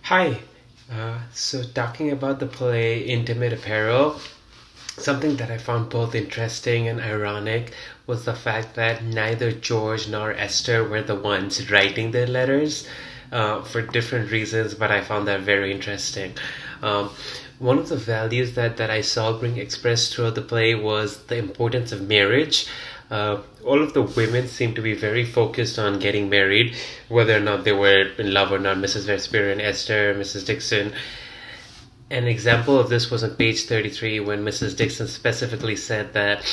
Hi. So talking about the play Intimate Apparel, something that I found both interesting and ironic was the fact that neither George nor Esther were the ones writing their letters for different reasons, but I found that very interesting. Um, One of the values that I saw being expressed throughout the play was the importance of marriage. All of the women seemed to be very focused on getting married, whether or not they were in love or not. Mrs. Vesperian, Esther, Mrs. Dixon. An example of this was on page 33 when Mrs. Dixon specifically said that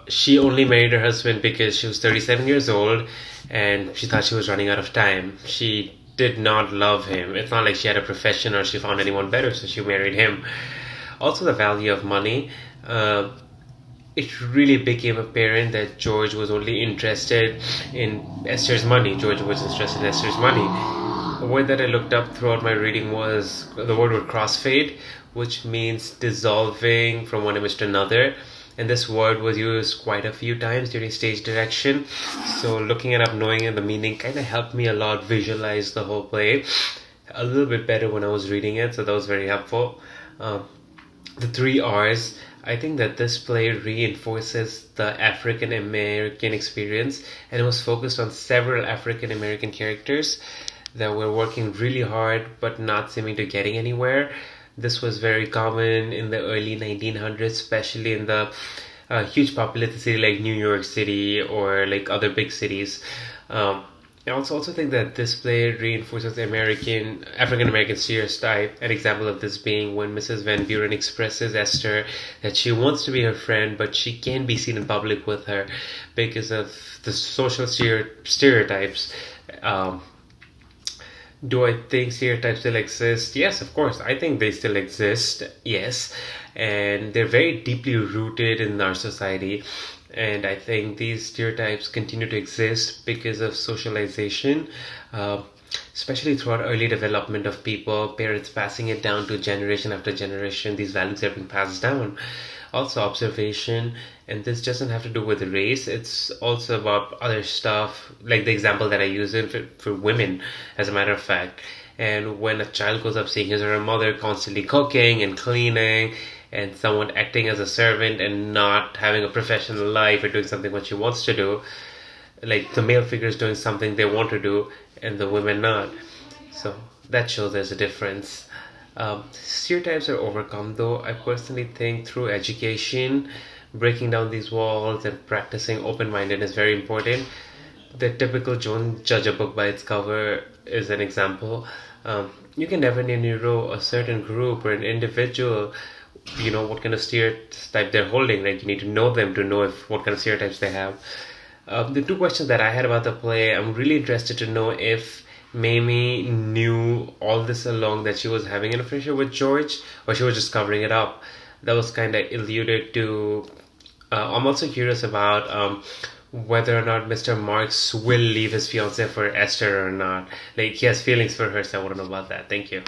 she only married her husband because she was 37 years old and she thought she was running out of time. She did not love him. It's not like she had a profession or she found anyone better, so she married him. Also, the value of money. It really became apparent that George was only interested in Esther's money. George was interested in Esther's money. A word that I looked up throughout my reading was the word crossfade, which means dissolving from one image to another. And this word was used quite a few times during stage direction. So looking it up, knowing the meaning kind of helped me a lot visualize the whole play a little bit better when I was reading it. So that was very helpful. The three R's. I think that this play reinforces the African American experience, and it was focused on several African American characters that were working really hard but not seeming to getting anywhere. This was very common in the early 1900s, especially in the huge populated city like New York City or like other big cities. I also think that this play reinforces the African American stereotype. An example of this being when Mrs. Van Buren expresses Esther that she wants to be her friend, but she can't be seen in public with her because of the social stereotypes. Um, do I think stereotypes still exist? Yes, of course. I think they still exist. Yes. And they're very deeply rooted in our society. And I think these stereotypes continue to exist because of socialization, uh, especially throughout early development of people, parents passing it down to generation after generation. These values have been passed down. Also, observation, and this doesn't have to do with race, it's also about other stuff, like the example that I use in for women, as a matter of fact. And when a child grows up seeing his or her mother constantly cooking and cleaning, and someone acting as a servant and not having a professional life or doing something what she wants to do, like the male figure is doing something they want to do and the women not. So that shows there's a difference. Stereotypes are overcome though. I personally think through education, breaking down these walls and practicing open-mindedness is very important. The typical don't judge a book by its cover is an example. You can never narrow a certain group or an individual, what kind of stereotype they're holding. Like, you need to know them to know if what kind of stereotypes they have. The two questions that I had about the play, I'm really interested to know if Mamie knew all this along that she was having an affair with George, or she was just covering it up. That was kind of alluded to. I'm also curious about whether or not Mr. Marks will leave his fiancée for Esther or not. Like, he has feelings for her, so I want to know about that. Thank you.